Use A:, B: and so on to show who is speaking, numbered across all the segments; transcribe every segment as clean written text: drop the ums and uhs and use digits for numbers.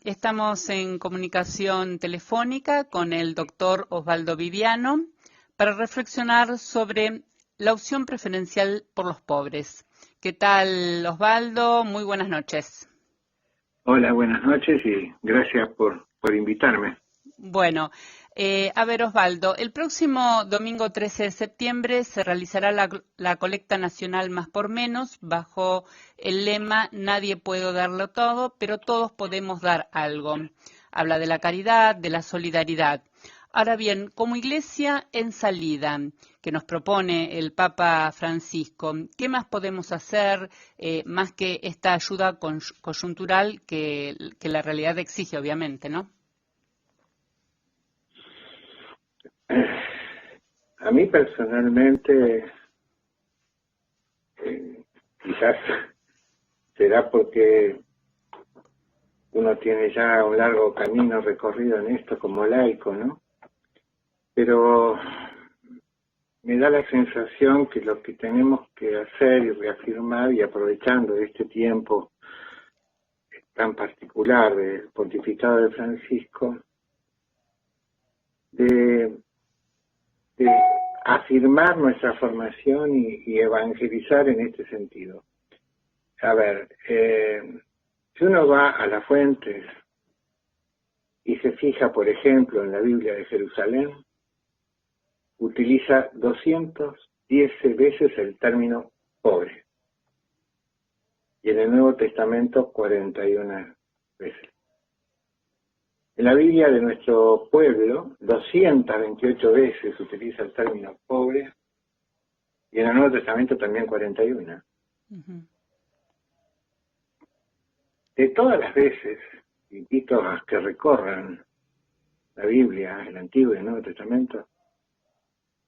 A: Estamos en comunicación telefónica con el doctor Osvaldo Viviano para reflexionar sobre la opción preferencial por los pobres. ¿Qué tal, Osvaldo? Muy buenas noches.
B: Hola, buenas noches y gracias por invitarme.
A: Bueno, a ver, Osvaldo, el próximo domingo 13 de septiembre se realizará la colecta nacional Más por Menos bajo el lema Nadie puede darlo todo, pero todos podemos dar algo. Habla de la caridad, de la solidaridad. Ahora bien, como iglesia en salida que nos propone el Papa Francisco, ¿qué más podemos hacer más que esta ayuda coyuntural que la realidad exige, obviamente, ¿no?
B: A mí personalmente, quizás será porque uno tiene ya un largo camino recorrido en esto como laico, ¿no? Pero me da la sensación que lo que tenemos que hacer y reafirmar, y aprovechando este tiempo tan particular del pontificado de Francisco, de afirmar nuestra formación y evangelizar en este sentido. A ver, si uno va a las fuentes y se fija, por ejemplo, en la Biblia de Jerusalén, utiliza 210 veces el término pobre, y en el Nuevo Testamento 41 veces. En la Biblia de nuestro pueblo, 228 veces utiliza el término pobre, y en el Nuevo Testamento también 41.
A: Uh-huh.
B: De todas las veces, invito a que recorran la Biblia, el Antiguo y el Nuevo Testamento,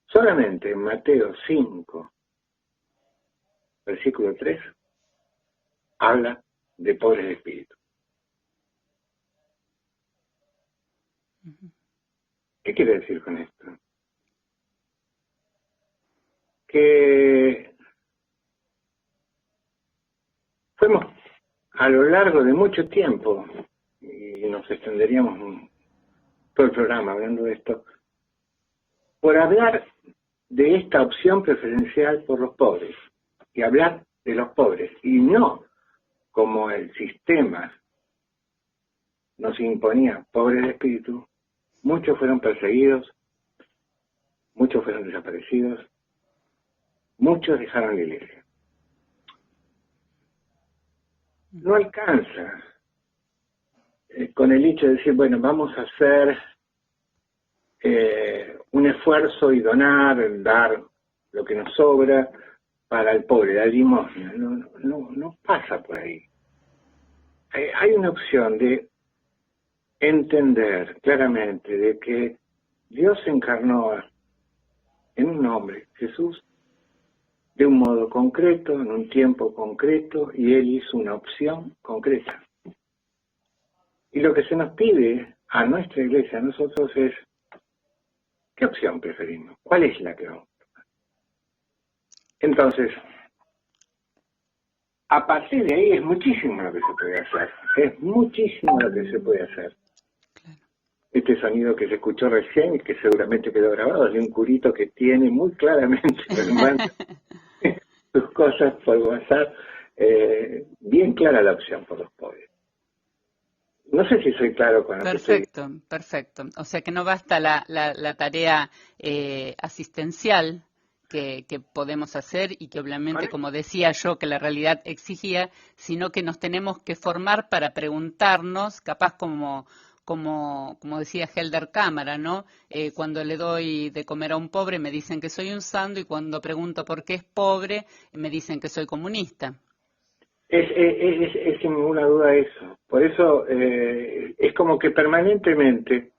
B: solamente en Mateo 5, versículo 3, habla de pobres de espíritu.
A: Uh-huh.
B: ¿Qué quiere decir con esto? Que fuimos a lo largo de mucho tiempo, y nos extenderíamos todo el programa hablando de esto, por hablar de esta opción preferencial por los pobres, y hablar de los pobres, y no como el sistema nos imponía pobres de espíritu. Muchos fueron perseguidos, muchos fueron desaparecidos, muchos dejaron la iglesia. No alcanza con el hecho de decir, bueno, vamos a hacer un esfuerzo y dar lo que nos sobra para el pobre, la limosna. No pasa por ahí. Hay una opción de entender claramente de que Dios se encarnó en un hombre, Jesús, de un modo concreto, en un tiempo concreto, y Él hizo una opción concreta. Y lo que se nos pide a nuestra iglesia, a nosotros, es ¿qué opción preferimos? ¿Cuál es la que vamos a tomar? Entonces, a partir de ahí es muchísimo lo que se puede hacer. Es muchísimo lo que se puede hacer. Este sonido que se escuchó recién y que seguramente quedó grabado es de un curito que tiene muy claramente sus cosas por WhatsApp, bien clara la opción por los pobres. No sé si soy claro con lo que estoy diciendo.
A: Perfecto. O sea que no basta la tarea asistencial que podemos hacer y que obviamente, como decía yo, que la realidad exigía, sino que nos tenemos que formar para preguntarnos, capaz como decía Helder Cámara, ¿no? Cuando le doy de comer a un pobre me dicen que soy un santo y cuando pregunto por qué es pobre me dicen que soy comunista.
B: Es sin ninguna duda eso. Por eso es como que permanentemente,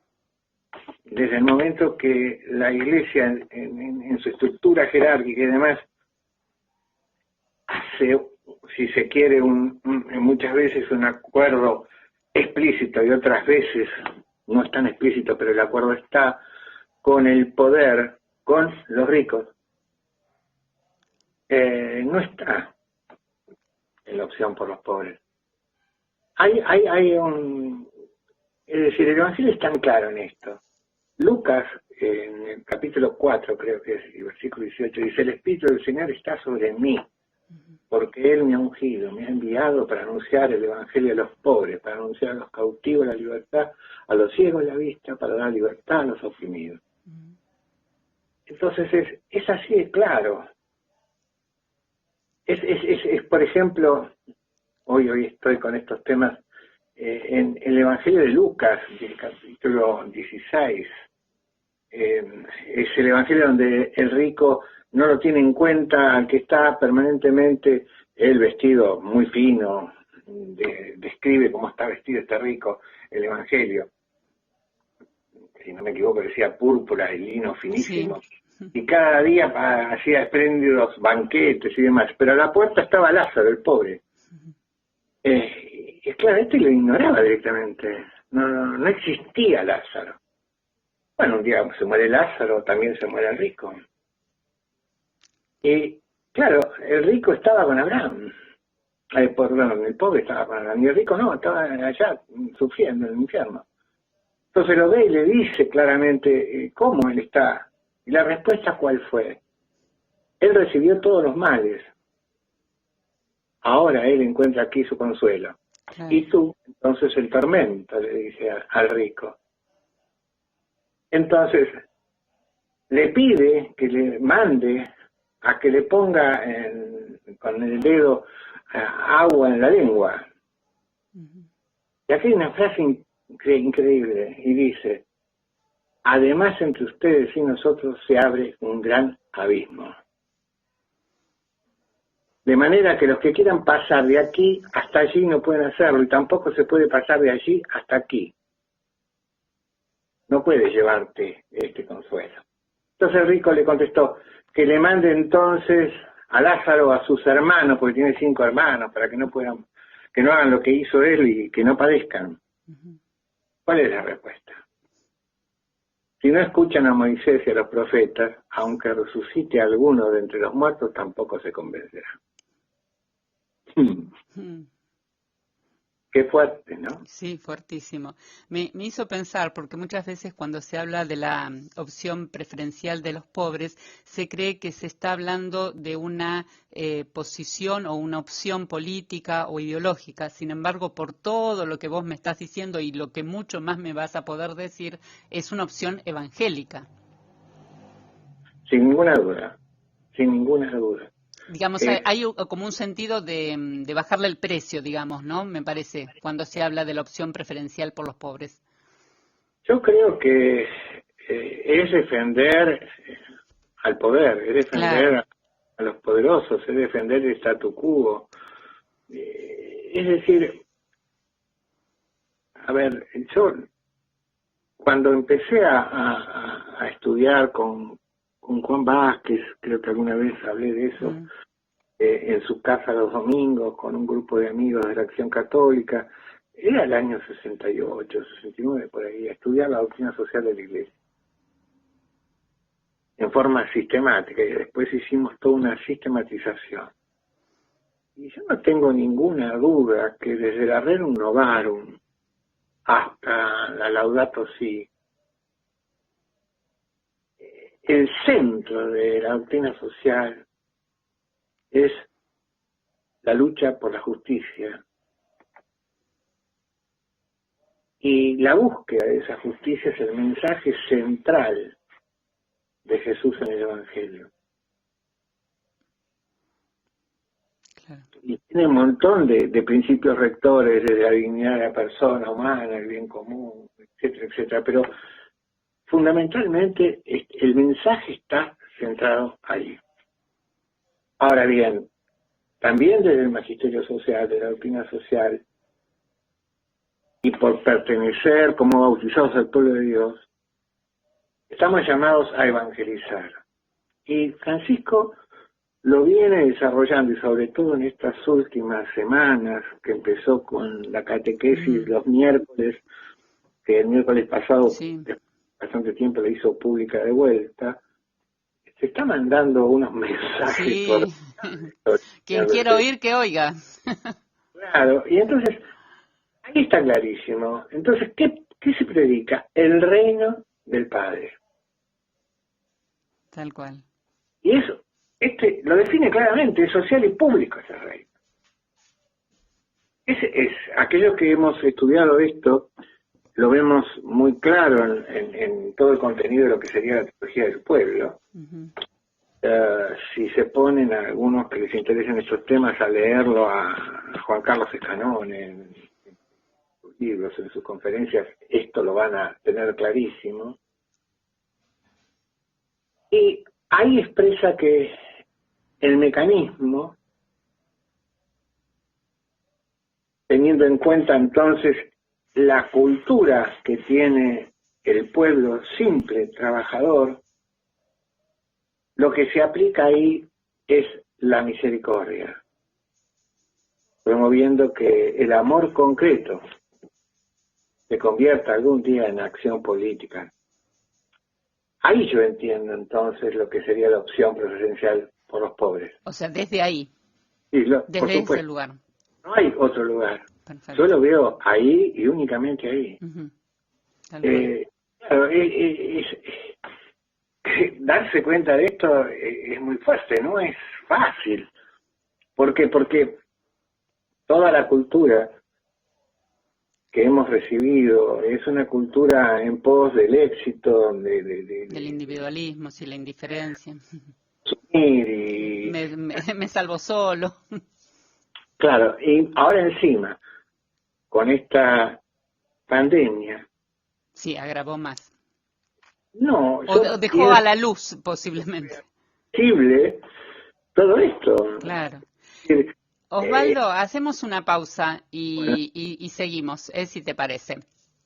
B: desde el momento que la Iglesia en su estructura jerárquica y demás hace, si se quiere, muchas veces un acuerdo explícito y otras veces no es tan explícito, pero el acuerdo está con el poder, con los ricos, no está en la opción por los pobres. Hay Es decir, el Evangelio es tan claro en esto. Lucas, en el capítulo 4, creo que es, el versículo 18, dice: el Espíritu del Señor está sobre mí, porque Él me ha ungido, me ha enviado para anunciar el Evangelio a los pobres, para anunciar a los cautivos la libertad, a los ciegos la vista, para dar libertad a los oprimidos. Entonces es así de claro. Es, por ejemplo, hoy estoy con estos temas, en el Evangelio de Lucas, el capítulo 16, es el Evangelio donde el rico no lo tiene en cuenta, al que está permanentemente el vestido muy fino, describe cómo está vestido este rico, el Evangelio. Si no me equivoco, decía púrpura y lino finísimo. Sí. Y cada día hacía espléndidos banquetes y demás, pero a la puerta estaba Lázaro, el pobre. Y claro, este lo ignoraba directamente, no existía Lázaro. Bueno, un día se muere Lázaro, también se muere el rico. Y claro, el rico estaba con Abraham, perdón, el pobre estaba con Abraham, y el rico no, estaba allá sufriendo en el infierno. Entonces lo ve y le dice claramente cómo él está. Y la respuesta, ¿cuál fue? Él recibió todos los males. Ahora él encuentra aquí su consuelo. Claro. Y tú, entonces, el tormento, le dice al rico. Entonces, le pide que le mande a que le ponga con el dedo agua en la lengua. Y aquí hay una frase increíble, y dice: además entre ustedes y nosotros se abre un gran abismo. De manera que los que quieran pasar de aquí hasta allí no pueden hacerlo, y tampoco se puede pasar de allí hasta aquí. No puedes llevarte este consuelo. Entonces el rico le contestó que le mande entonces a Lázaro a sus hermanos, porque tiene 5 hermanos, para que no puedan, que no hagan lo que hizo él y que no padezcan. ¿Cuál es la respuesta? Si no escuchan a Moisés y a los profetas, aunque resucite alguno de entre los muertos, tampoco se convencerá. Qué fuerte, ¿no?
A: Sí, fuertísimo. Me hizo pensar, porque muchas veces cuando se habla de la opción preferencial de los pobres, se cree que se está hablando de una posición o una opción política o ideológica. Sin embargo, por todo lo que vos me estás diciendo y lo que mucho más me vas a poder decir, es una opción evangélica.
B: Sin ninguna duda, sin ninguna duda.
A: Digamos, hay como un sentido de bajarle el precio, digamos, ¿no? Me parece, cuando se habla de la opción preferencial por los pobres.
B: Yo creo que es defender al poder, es defender a los poderosos, es defender el statu quo. Es decir, a ver, yo cuando empecé a estudiar con Juan Vázquez, creo que alguna vez hablé de eso, en su casa los domingos, con un grupo de amigos de la Acción Católica, era el año 68, 69, por ahí, a estudiar la doctrina social de la Iglesia, en forma sistemática, y después hicimos toda una sistematización. Y yo no tengo ninguna duda que desde la Rerum Novarum hasta la Laudato Si, el centro de la doctrina social es la lucha por la justicia. Y la búsqueda de esa justicia es el mensaje central de Jesús en el Evangelio. Claro. Y tiene un montón de principios rectores, desde la dignidad de la persona humana, el bien común, etcétera, etcétera. Pero fundamentalmente el mensaje está centrado allí. Ahora bien, también desde el magisterio social, de la doctrina social, y por pertenecer como bautizados al pueblo de Dios, estamos llamados a evangelizar. Y Francisco lo viene desarrollando, y sobre todo en estas últimas semanas, que empezó con la catequesis los miércoles, que el miércoles pasado, bastante tiempo, la hizo pública de vuelta. Se está mandando unos mensajes por
A: quien quiera oír, que oiga.
B: Claro, y entonces, ahí está clarísimo. Entonces, ¿qué ¿Qué se predica? El reino del Padre.
A: Tal cual.
B: Y eso, lo define claramente, es social y público ese reino. Es aquellos que hemos estudiado esto, lo vemos muy claro en todo el contenido de lo que sería la teología del pueblo.
A: Uh-huh.
B: Si se ponen a algunos que les interesen estos temas a leerlo a Juan Carlos Escanón en sus libros, en sus conferencias, esto lo van a tener clarísimo. Y ahí expresa que el mecanismo, teniendo en cuenta entonces la cultura que tiene el pueblo simple, trabajador, lo que se aplica ahí es la misericordia, promoviendo que el amor concreto se convierta algún día en acción política. Ahí yo entiendo entonces lo que sería la opción preferencial por los pobres.
A: O sea, desde ahí,
B: Sí,
A: desde ese lugar.
B: No hay otro lugar.
A: Perfecto.
B: Yo lo veo ahí y únicamente ahí.
A: Uh-huh.
B: Claro, darse cuenta de esto es muy fuerte, no es fácil. ¿Por qué? Porque toda la cultura que hemos recibido es una cultura en pos del éxito,
A: del individualismo, sí, la indiferencia.
B: Y
A: me salvo solo.
B: Claro, y ahora encima, con esta pandemia.
A: Sí, agravó más.
B: No,
A: o dejó a la luz, posiblemente.
B: Posible todo esto.
A: Claro. Osvaldo, hacemos una pausa y seguimos, si te parece.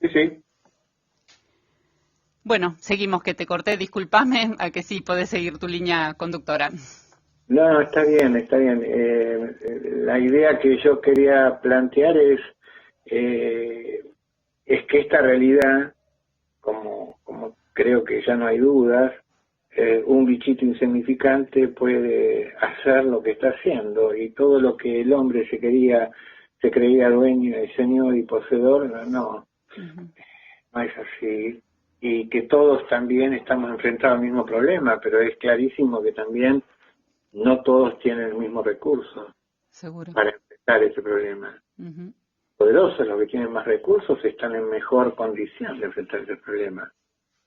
B: Sí, sí.
A: Bueno, seguimos, que te corté, discúlpame, a que sí, podés seguir tu línea conductora.
B: No, está bien, está bien. La idea que yo quería plantear es que esta realidad, como creo que ya no hay dudas, un bichito insignificante puede hacer lo que está haciendo, y todo lo que el hombre se creía dueño y señor y poseedor, no es así. Y que todos también estamos enfrentados al mismo problema, pero es clarísimo que también no todos tienen el mismo recurso.
A: Seguro.
B: Para enfrentar ese problema.
A: Uh-huh.
B: Poderosos, los que tienen más recursos, están en mejor condición de enfrentar ese problema.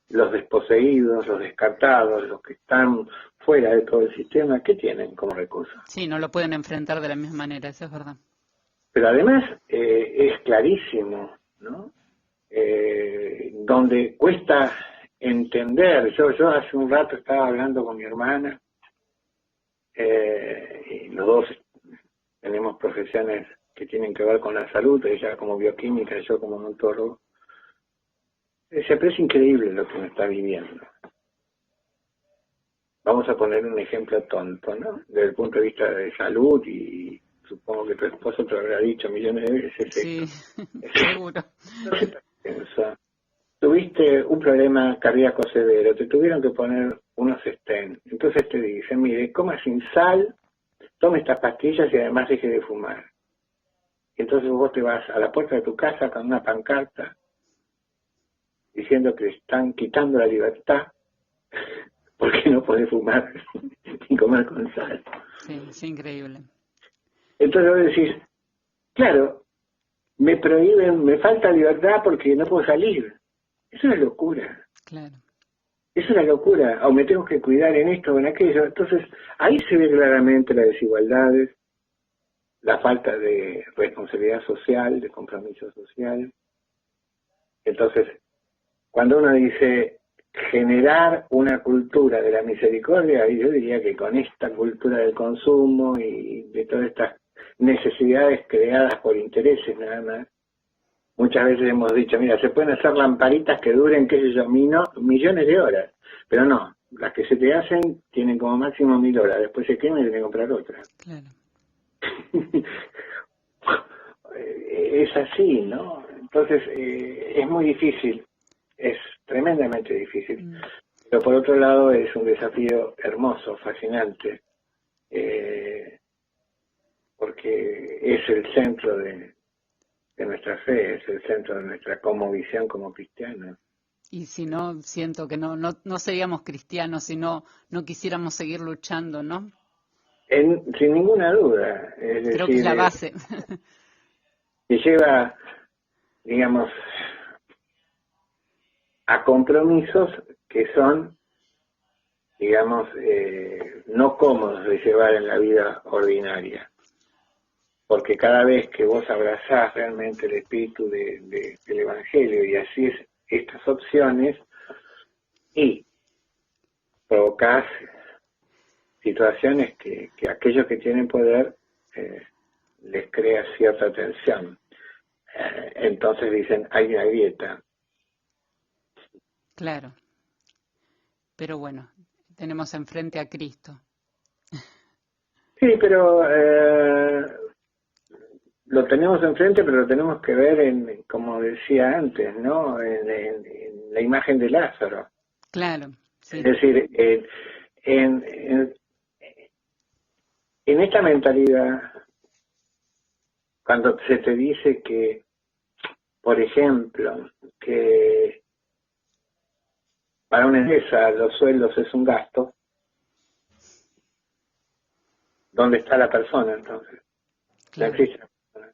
B: Los desposeídos, los descartados, los que están fuera de todo el sistema, ¿qué tienen como recursos?
A: Sí, no lo pueden enfrentar de la misma manera, eso es verdad.
B: Pero además es clarísimo, ¿no? Donde cuesta entender. Yo hace un rato estaba hablando con mi hermana, y los dos tenemos profesiones que tienen que ver con la salud, ella como bioquímica, yo como odontólogo. Pero es increíble lo que uno está viviendo. Vamos a poner un ejemplo tonto, ¿no? Desde el punto de vista de salud, y supongo que tu esposo te lo habrá dicho millones de veces.
A: Sí, seguro.
B: Entonces, tuviste un problema cardíaco severo, te tuvieron que poner unos stents. Entonces te dicen, mire, coma sin sal, tome estas pastillas y además deje de fumar. Y entonces vos te vas a la puerta de tu casa con una pancarta diciendo que están quitando la libertad porque no podés fumar ni comer con sal.
A: Sí, es increíble.
B: Entonces vos decís, claro, me prohíben, me falta libertad porque no puedo salir. Es una locura.
A: Claro.
B: Es una locura. O me tengo que cuidar en esto o en aquello. Entonces ahí se ve claramente las desigualdades, la falta de responsabilidad social, de compromiso social. Entonces, cuando uno dice generar una cultura de la misericordia, yo diría que con esta cultura del consumo y de todas estas necesidades creadas por intereses nada más, muchas veces hemos dicho, mira, se pueden hacer lamparitas que duren, qué sé yo, millones de horas, pero no, las que se te hacen tienen como máximo 1000 horas, después se queman y tienen que comprar otra.
A: Claro.
B: Es así, ¿no? Entonces, es muy difícil, es tremendamente difícil. Pero por otro lado es un desafío hermoso, fascinante, porque es el centro de de nuestra fe, es el centro de nuestra cosmovisión como cristianos.
A: Y si no, siento que no seríamos cristianos si no quisiéramos seguir luchando, ¿no?
B: Sin ninguna duda, es
A: Creo que es
B: decir,
A: la base.
B: que lleva, digamos, a compromisos que son, digamos, no cómodos de llevar en la vida ordinaria. Porque cada vez que vos abrazás realmente el espíritu del Evangelio y así es estas opciones, y provocás situaciones que aquellos que tienen poder les crea cierta tensión. Entonces dicen, hay una grieta.
A: Claro. Pero bueno, tenemos enfrente a Cristo.
B: Sí, pero lo tenemos enfrente, pero lo tenemos que ver en, como decía antes, ¿no? En la imagen de Lázaro.
A: Claro, sí.
B: Es decir, en esta mentalidad, cuando se te dice que, por ejemplo, que para una empresa los sueldos es un gasto, ¿dónde está la persona entonces?
A: Claro.
B: No existe la persona.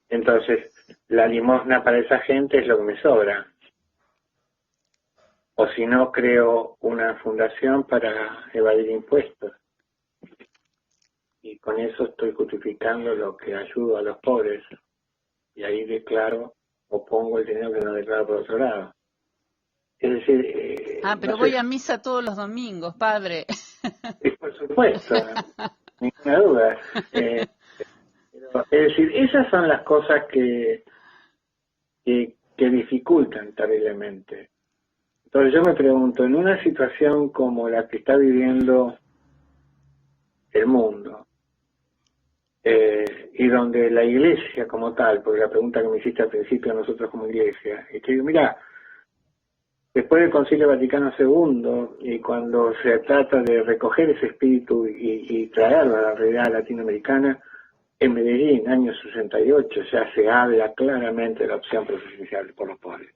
B: Entonces, la limosna para esa gente es lo que me sobra. O si no, creo una fundación para evadir impuestos. Y con eso estoy justificando lo que ayudo a los pobres. Y ahí declaro o pongo el dinero que no declaro por otro lado. Es decir...
A: pero
B: no
A: voy
B: sé,
A: a misa todos los domingos, padre.
B: por supuesto, ninguna duda. Es decir, esas son las cosas que dificultan terriblemente. Entonces yo me pregunto, en una situación como la que está viviendo el mundo, y donde la iglesia como tal, porque la pregunta que me hiciste al principio nosotros como iglesia, es que mira, después del Concilio Vaticano II, y cuando se trata de recoger ese espíritu y traerlo a la realidad latinoamericana, en Medellín, año 68, ya se habla claramente de la opción presidencial por los pobres.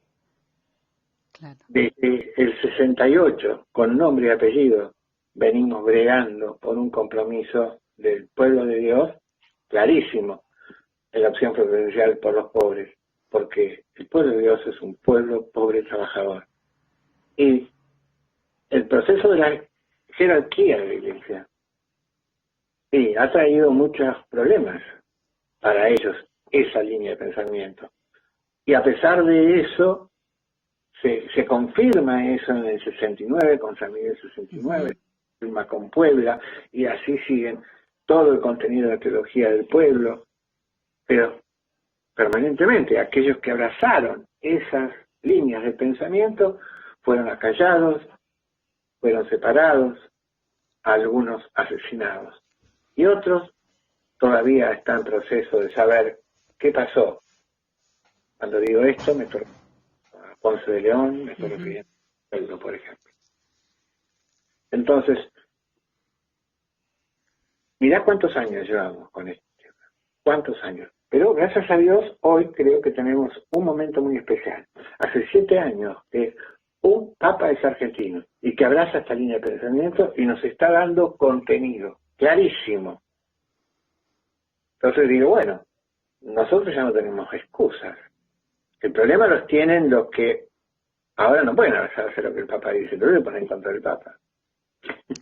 A: Claro.
B: Desde el 68, con nombre y apellido, venimos bregando por un compromiso del pueblo de Dios clarísimo en la opción presidencial por los pobres, porque el pueblo de Dios es un pueblo pobre trabajador. Y el proceso de la jerarquía de la iglesia sí, ha traído muchos problemas para ellos, esa línea de pensamiento. Y a pesar de eso, se confirma eso en el 69, con San Miguel 69, se confirma con Puebla, y así siguen todo el contenido de la teología del pueblo, pero permanentemente aquellos que abrazaron esas líneas de pensamiento fueron acallados, fueron separados, algunos asesinados, y otros todavía están en proceso de saber qué pasó. Cuando digo esto, me estoy refiriendo a Ponce de León, me estoy refiriendo a Pedro, por ejemplo. Entonces, mirá cuántos años llevamos con este tema. ¿Cuántos años? Pero gracias a Dios, hoy creo que tenemos un momento muy especial. Hace 7 años que un papa es argentino y que abraza esta línea de pensamiento y nos está dando contenido clarísimo. Entonces digo, bueno, nosotros ya no tenemos excusas. El problema los tienen los que ahora no pueden hacer lo que el Papa dice, pero le ponen en contra del Papa.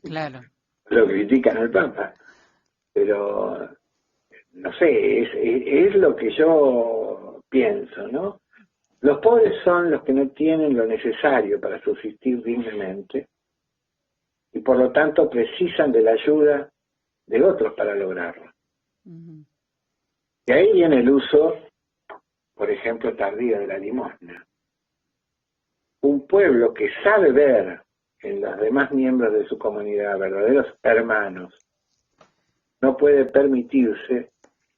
A: Claro.
B: Lo critican al Papa. Pero, no sé, es lo que yo pienso, ¿no? Los pobres son los que no tienen lo necesario para subsistir dignamente y por lo tanto precisan de la ayuda de otros para lograrlo. Y ahí viene el uso, por ejemplo, tardío de la limosna. Un pueblo que sabe ver en los demás miembros de su comunidad verdaderos hermanos, no puede permitirse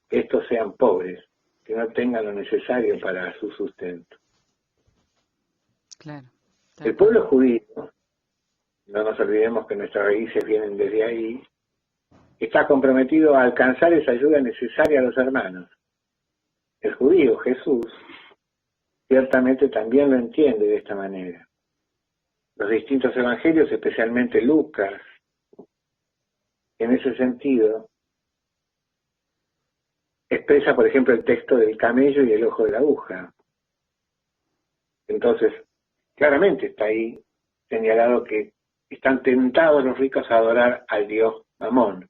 B: que estos sean pobres, que no tengan lo necesario para su sustento.
A: Claro.
B: El pueblo judío, no nos olvidemos que nuestras raíces vienen desde ahí, está comprometido a alcanzar esa ayuda necesaria a los hermanos. el judío Jesús ciertamente también lo entiende de esta manera. Los distintos evangelios, especialmente Lucas, en ese sentido, expresa, por ejemplo, el texto del camello y el ojo de la aguja. Entonces, claramente está ahí señalado que están tentados los ricos a adorar al dios Mamón,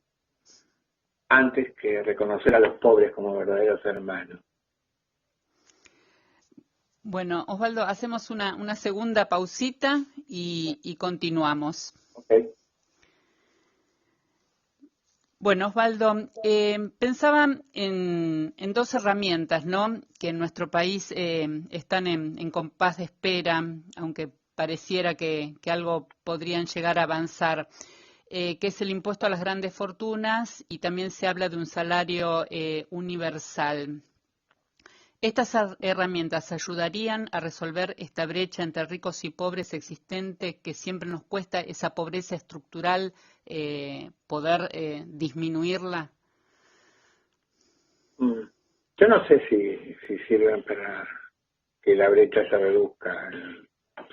B: antes que reconocer a los pobres como verdaderos hermanos.
A: Bueno, Osvaldo, hacemos una segunda pausita y continuamos.
B: Okay.
A: Bueno, Osvaldo, pensaba en dos herramientas, ¿no?, que en nuestro país están en compás de espera, aunque pareciera que algo podrían llegar a avanzar, que es el impuesto a las grandes fortunas, y también se habla de un salario universal. ¿Estas herramientas ayudarían a resolver esta brecha entre ricos y pobres existente, que siempre nos cuesta, esa pobreza estructural, poder disminuirla?
B: Yo no sé si sirven para que la brecha se reduzca.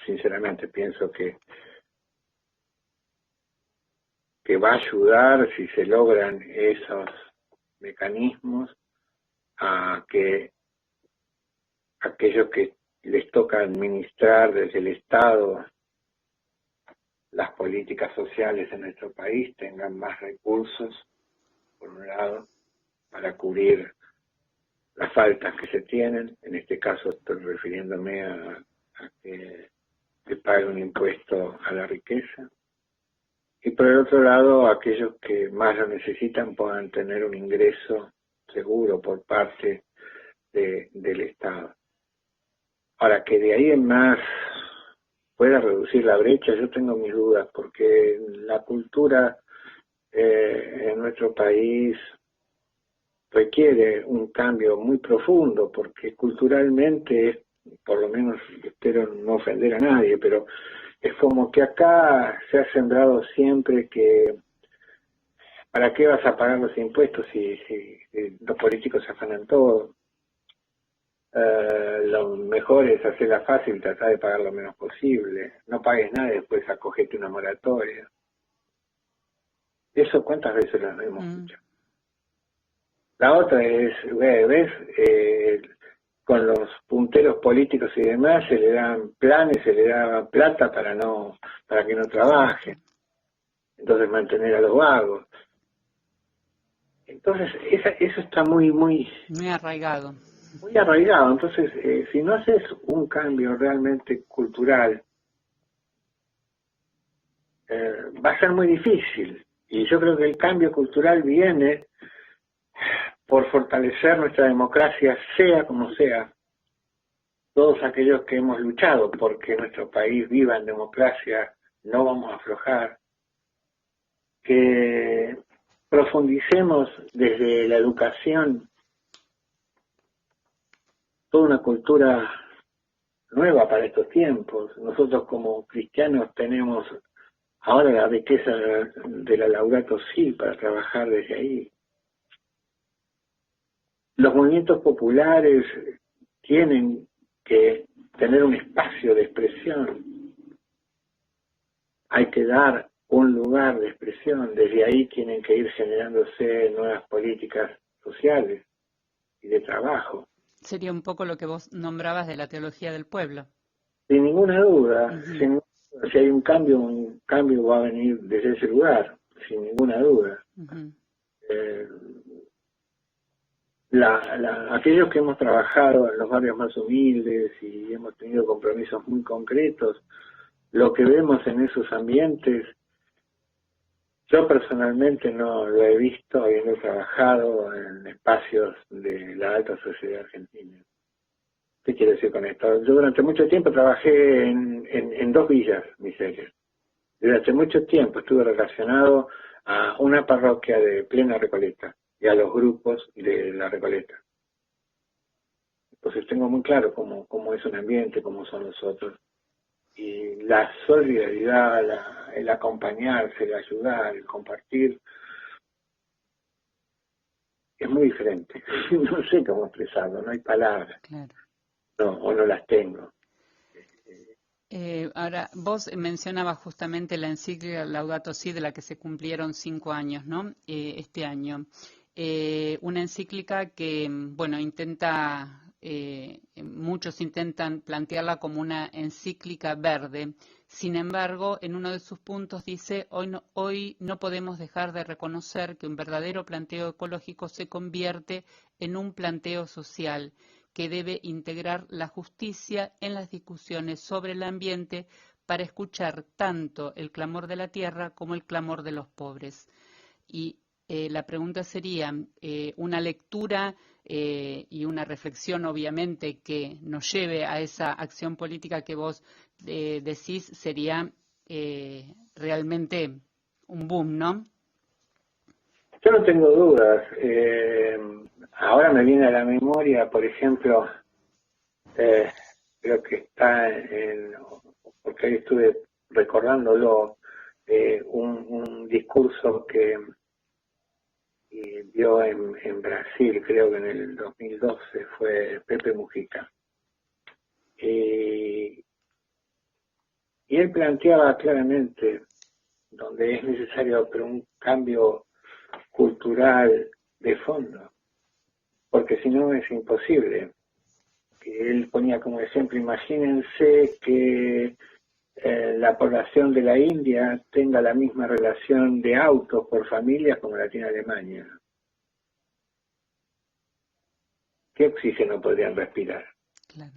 B: Sinceramente pienso que va a ayudar, si se logran esos mecanismos, a que aquellos que les toca administrar desde el Estado las políticas sociales en nuestro país tengan más recursos, por un lado, para cubrir las faltas que se tienen. En este caso estoy refiriéndome a que se pague un impuesto a la riqueza. Y por el otro lado, aquellos que más lo necesitan puedan tener un ingreso seguro por parte del Estado. Ahora, que de ahí en más pueda reducir la brecha, yo tengo mis dudas, porque la cultura en nuestro país requiere un cambio muy profundo, porque culturalmente, por lo menos espero no ofender a nadie, pero es como que acá se ha sembrado siempre que ¿para qué vas a pagar los impuestos si los políticos se afanan todo? Lo mejor es hacerla fácil y tratar de pagar lo menos posible. No pagues nada y después acogete una moratoria. Eso cuántas veces lo hemos escuchado. La otra es, ¿ves? Con los punteros políticos y demás se le dan planes, se le da plata para que no trabajen. Entonces mantener a los vagos. Entonces eso está muy
A: arraigado.
B: Muy arraigado. Entonces, si no haces un cambio realmente cultural, va a ser muy difícil. Y yo creo que el cambio cultural viene por fortalecer nuestra democracia, sea como sea. Todos aquellos que hemos luchado porque nuestro país viva en democracia, no vamos a aflojar. Que profundicemos desde la educación toda una cultura nueva para estos tiempos. Nosotros como cristianos tenemos ahora la riqueza de la Laudato Si para trabajar desde ahí. Los movimientos populares tienen que tener un espacio de expresión. Hay que dar un lugar de expresión. Desde ahí tienen que ir generándose nuevas políticas sociales y de trabajo.
A: Sería un poco lo que vos nombrabas de la teología del pueblo.
B: Sin ninguna duda. Si hay un cambio va a venir desde ese lugar, sin ninguna duda. Aquellos que hemos trabajado en los barrios más humildes y hemos tenido compromisos muy concretos, lo que vemos en esos ambientes, yo personalmente no lo he visto habiendo trabajado en espacios de la alta sociedad argentina. ¿Qué quiero decir con esto? Yo durante mucho tiempo trabajé en dos villas miserias. Durante mucho tiempo estuve relacionado a una parroquia de plena Recoleta y a los grupos de la Recoleta. Entonces tengo muy claro cómo es un ambiente, cómo son los otros. Y la solidaridad, el acompañarse, el ayudar, el compartir, es muy diferente. No sé cómo expresarlo, no hay palabras,
A: claro.
B: no, o no las tengo.
A: Ahora, vos mencionabas justamente la encíclica Laudato Si, de la que se cumplieron 5 años, ¿no? Este año. Una encíclica que, bueno, muchos intentan plantearla como una encíclica verde. Sin embargo, en uno de sus puntos dice: hoy no podemos dejar de reconocer que un verdadero planteo ecológico se convierte en un planteo social, que debe integrar la justicia en las discusiones sobre el ambiente para escuchar tanto el clamor de la tierra como el clamor de los pobres. Y la pregunta sería, una lectura y una reflexión, obviamente, que nos lleve a esa acción política que vos decís, sería realmente un boom, ¿no?
B: Yo no tengo dudas. Ahora me viene a la memoria, por ejemplo, creo que está porque ahí estuve recordándolo, un discurso que dio en Brasil, creo que en el 2012, fue Pepe Mujica. Y él planteaba claramente donde es necesario pero un cambio cultural de fondo, porque si no es imposible. Él ponía como ejemplo: imagínense que la población de la India tenga la misma relación de autos por familias como la tiene Alemania. ¿Qué oxígeno podrían respirar?
A: Claro.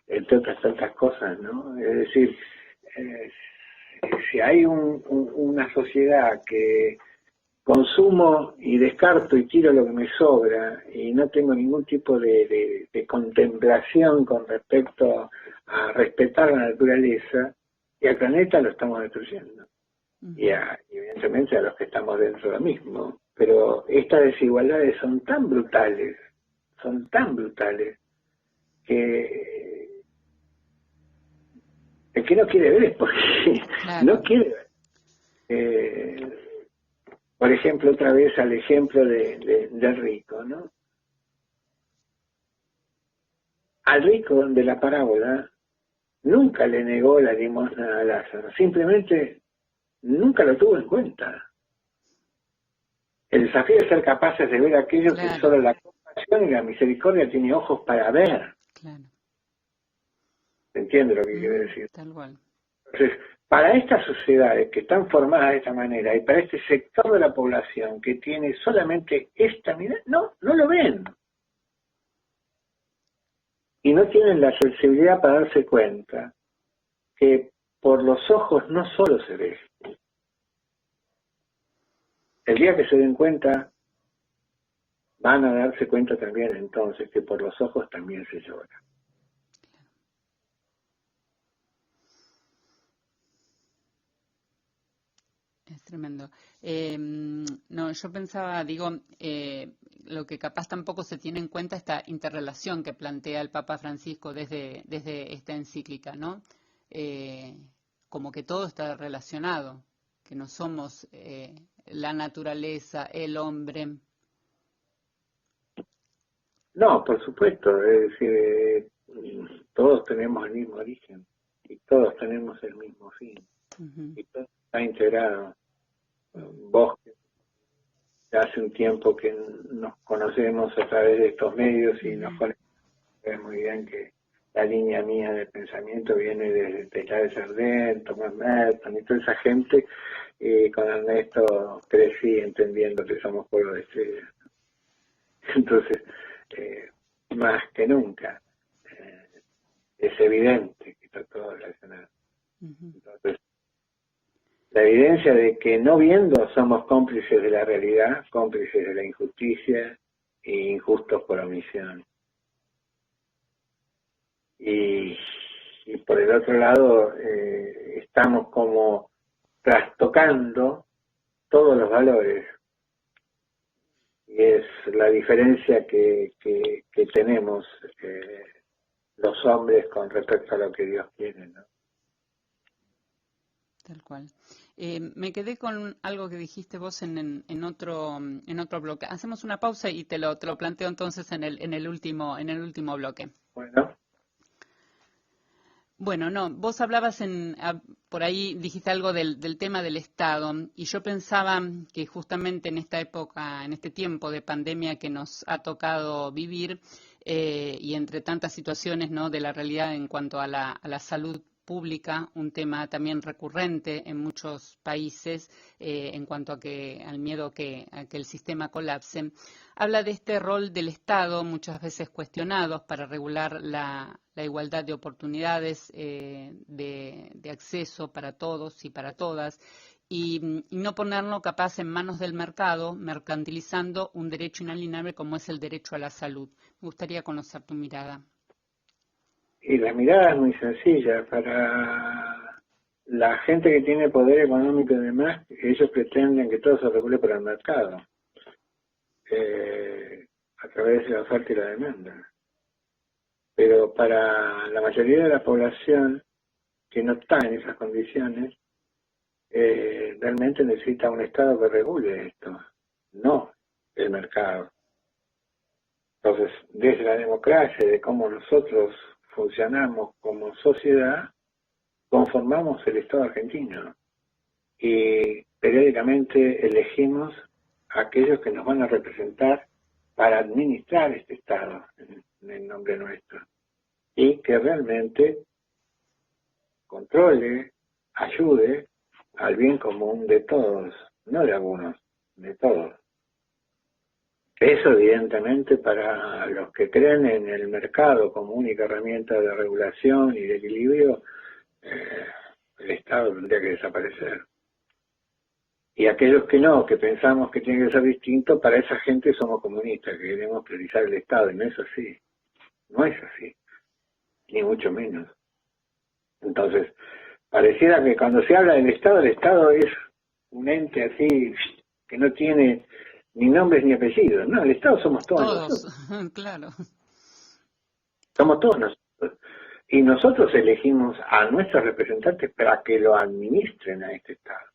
B: Entre otras tantas cosas, ¿no? Es decir, si hay una sociedad que consumo y descarto y tiro lo que me sobra y no tengo ningún tipo de contemplación con respecto a respetar la naturaleza, y al planeta lo estamos destruyendo. Y evidentemente a los que estamos dentro de lo mismo. Pero estas desigualdades son tan brutales, que el que no quiere ver es porque
A: Claro.
B: no quiere ver. Por ejemplo, otra vez al ejemplo del rico, ¿no? Al rico de la parábola nunca le negó la limosna a Lázaro, simplemente nunca lo tuvo en cuenta. El desafío es ser capaces de ver aquello que solo la compasión y la misericordia tiene ojos para ver.
A: Claro.
B: ¿Se entiende lo que quiero decir?
A: Tal cual.
B: Entonces, para estas sociedades que están formadas de esta manera y para este sector de la población que tiene solamente esta mirada, no lo ven. Y no tienen la sensibilidad para darse cuenta que por los ojos no solo se ve. El día que se den cuenta, van a darse cuenta también entonces que por los ojos también se llora.
A: Es tremendo. No, yo pensaba, digo, lo que capaz tampoco se tiene en cuenta, esta interrelación que plantea el Papa Francisco desde esta encíclica, ¿no? Como que todo está relacionado, que no somos la naturaleza, el hombre.
B: No, por supuesto, es decir, todos tenemos el mismo origen y todos tenemos el mismo fin. Y todo está integrado. Vos, hace un tiempo que nos conocemos a través de estos medios y nos conocemos, muy bien que la línea mía de pensamiento viene desde Teilhard de Chardin, Thomas Merton y toda esa gente, y con Ernesto crecí entendiendo que somos pueblo de estrellas. Entonces, más que nunca, es evidente que está todo relacionado. Entonces, la evidencia de que no viendo somos cómplices de la realidad, cómplices de la injusticia e injustos por omisión. Y por el otro lado, estamos como trastocando todos los valores. Y es la diferencia que tenemos los hombres con respecto a lo que Dios quiere, ¿no?
A: Tal cual. Me quedé con algo que dijiste vos en otro bloque. Hacemos una pausa y te lo planteo entonces en el último bloque.
B: Bueno,
A: Bueno, no, vos hablabas por ahí dijiste algo del tema del Estado y yo pensaba que justamente en esta época, en este tiempo de pandemia que nos ha tocado vivir y entre tantas situaciones, ¿no?, de la realidad en cuanto a la salud pública, un tema también recurrente en muchos países en cuanto al miedo a que el sistema colapse. Habla de este rol del Estado, muchas veces cuestionado, para regular la igualdad de oportunidades de acceso para todos y para todas, y no ponerlo capaz en manos del mercado, mercantilizando un derecho inalienable como es el derecho a la salud. Me gustaría conocer tu mirada.
B: y la mirada es muy sencilla. Para la gente que tiene poder económico y demás, ellos pretenden que todo se regule por el mercado, a través de la oferta y la demanda. Pero para la mayoría de la población que no está en esas condiciones, realmente necesita un Estado que regule esto, no el mercado. Entonces, desde la democracia, de cómo nosotros funcionamos como sociedad, conformamos el Estado argentino y periódicamente elegimos a aquellos que nos van a representar para administrar este Estado en el nombre nuestro y que realmente controle, ayude al bien común de todos, no de algunos, de todos. Eso evidentemente para los que creen en el mercado como única herramienta de regulación y de equilibrio, el Estado tendría que desaparecer. Y aquellos que no, que pensamos que tiene que ser distinto, para esa gente somos comunistas, que queremos priorizar el Estado, y no es así. No es así, ni mucho menos. Entonces, pareciera que cuando se habla del Estado, el Estado es un ente así que no tiene ni nombres ni apellidos. No, el Estado somos todos nosotros.
A: Todos, claro.
B: Somos todos nosotros. Y nosotros elegimos a nuestros representantes para que lo administren a este Estado.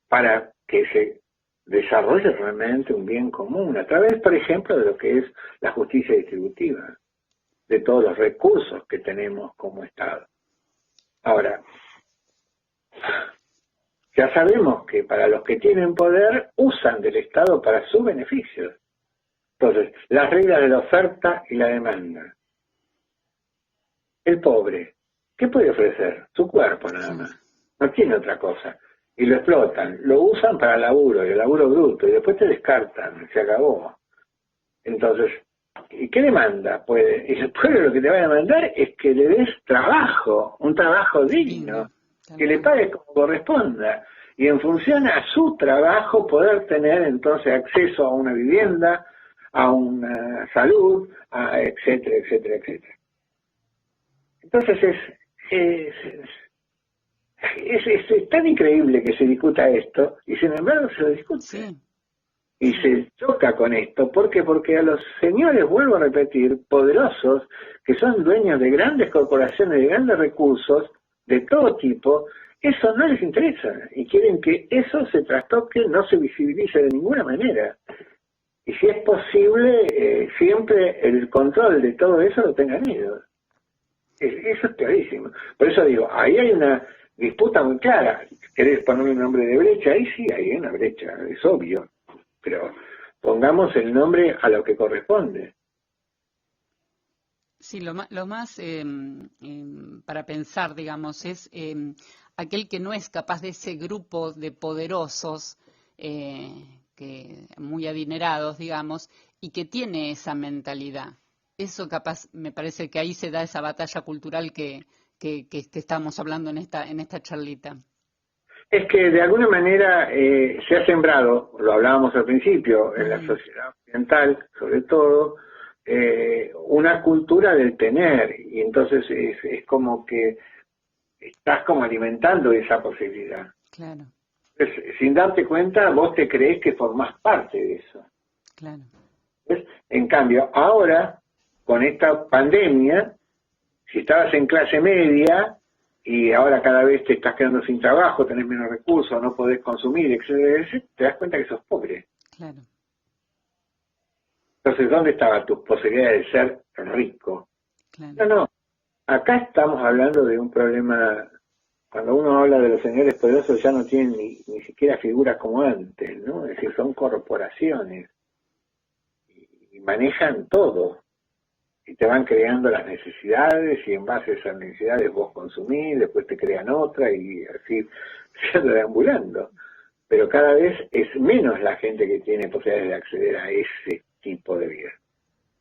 B: Para que se desarrolle realmente un bien común, a través, por ejemplo, de lo que es la justicia distributiva, de todos los recursos que tenemos como Estado. Ahora, ya sabemos que para los que tienen poder, usan del Estado para sus beneficios. Entonces, las reglas de la oferta y la demanda. El pobre, ¿qué puede ofrecer? Su cuerpo nada más. No tiene otra cosa. Y lo explotan, lo usan para laburo, y el laburo bruto, y después te descartan, se acabó. Entonces, ¿y qué demanda puede? Y el pueblo lo que te va a demandar es que le des trabajo, un trabajo digno, que le pagues como corresponda, y en función a su trabajo poder tener entonces acceso a una vivienda, a una salud, etcétera, etcétera, etcétera. Entonces es tan increíble que se discuta esto, y sin embargo se lo discute.
A: Sí.
B: Y se choca con esto. ¿Por qué? Porque a los señores, vuelvo a repetir, poderosos, que son dueños de grandes corporaciones, de grandes recursos, de todo tipo, eso no les interesa. Y quieren que eso se trastoque, no se visibilice de ninguna manera. Y si es posible, siempre el control de todo eso lo tengan ellos. Eso es clarísimo. Por eso digo, ahí hay una disputa muy clara. ¿Querés poner un nombre de brecha? Ahí sí hay una brecha, es obvio. Pero pongamos el nombre a lo que corresponde.
A: Sí, lo más para pensar, digamos, es aquel que no es capaz de ese grupo de poderosos, que muy adinerados, digamos, y que tiene esa mentalidad. Eso capaz, me parece que ahí se da esa batalla cultural que estamos hablando en esta charlita.
B: Es que de alguna manera se ha sembrado, lo hablábamos al principio, en la sociedad occidental, sobre todo, una cultura del tener, y entonces es como que estás como alimentando esa posibilidad.
A: Claro.
B: Entonces, sin darte cuenta, vos te crees que formás parte de eso.
A: Claro.
B: ¿Ves? En cambio, ahora, con esta pandemia, si estabas en clase media, y ahora cada vez te estás quedando sin trabajo, tenés menos recursos, no podés consumir, etcétera, te das cuenta que sos pobre.
A: Claro.
B: Entonces, ¿dónde estaban tus posibilidades de ser rico?
A: Claro.
B: No, acá estamos hablando de un problema. Cuando uno habla de los señores poderosos ya no tienen ni siquiera figuras como antes, ¿no? Es decir, son corporaciones y manejan todo. Y te van creando las necesidades y en base a esas necesidades vos consumís, después te crean otra y así se anda deambulando. Pero cada vez es menos la gente que tiene posibilidades de acceder a ese tipo de vida.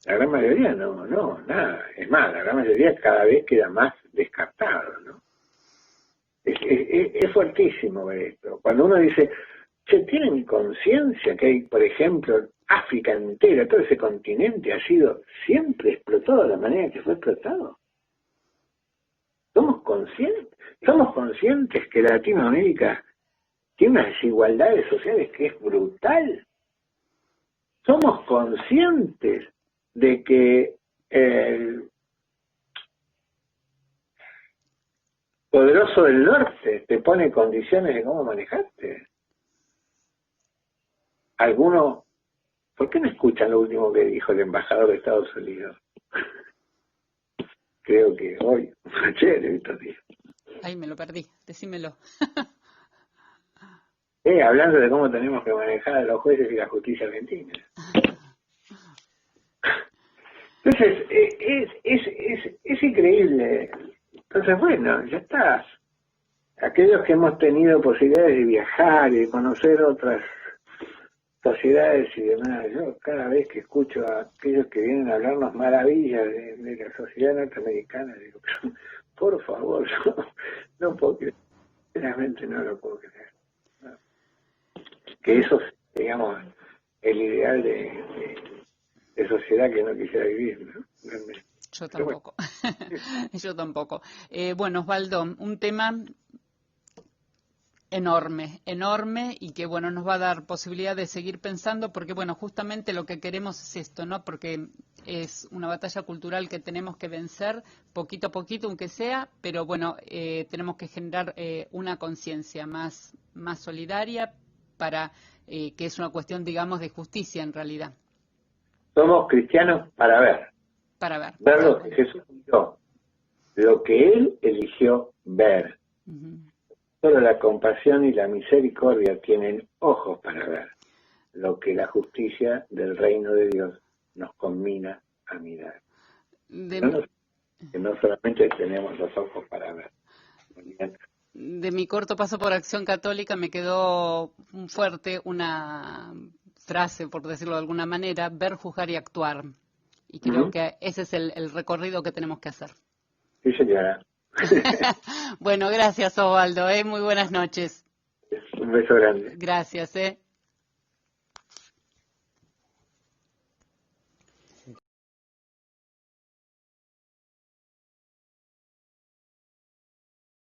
B: La gran mayoría no, nada. Es más, la gran mayoría cada vez queda más descartado, ¿no? Es fuertísimo ver esto. Cuando uno dice, ¿se tienen conciencia que hay, por ejemplo, África entera, todo ese continente ha sido siempre explotado de la manera que fue explotado? ¿Somos conscientes que Latinoamérica tiene unas desigualdades sociales que es brutal? ¿Somos conscientes de que el poderoso del norte te pone condiciones de cómo manejarte? ¿Alguno? ¿Por qué no escuchan lo último que dijo el embajador de Estados Unidos? Creo que hoy, ayer, estos días.
A: Ay, me lo perdí, decímelo.
B: Hablando de cómo tenemos que manejar a los jueces y la justicia argentina. Entonces, es increíble. Entonces, bueno, ya está. Aquellos que hemos tenido posibilidades de viajar y de conocer otras sociedades y demás, yo cada vez que escucho a aquellos que vienen a hablarnos maravillas de la sociedad norteamericana, digo, por favor, no puedo creer, realmente no lo puedo creer. No. Que eso es, digamos, el ideal de sociedad que no quisiera vivir, ¿no? Realmente.
A: Yo tampoco. Yo tampoco. Bueno, Osvaldo, un tema enorme y que, bueno, nos va a dar posibilidad de seguir pensando porque, bueno, justamente lo que queremos es esto, ¿no? Porque es una batalla cultural que tenemos que vencer poquito a poquito, aunque sea, pero, bueno, tenemos que generar una conciencia más solidaria para que es una cuestión, digamos, de justicia en realidad.
B: Somos cristianos para ver. Ver lo que Jesús eligió, lo que Él eligió ver.
A: Uh-huh.
B: Solo la compasión y la misericordia tienen ojos para ver lo que la justicia del reino de Dios nos conmina a mirar. Que no solamente tenemos los ojos para ver.
A: De mi corto paso por Acción Católica me quedó fuerte una frase, por decirlo de alguna manera, ver, juzgar y actuar. Y creo que ese es el recorrido que tenemos que hacer.
B: Sí, señora.
A: Bueno, gracias, Osvaldo. Muy buenas noches.
B: Un beso grande.
A: Gracias.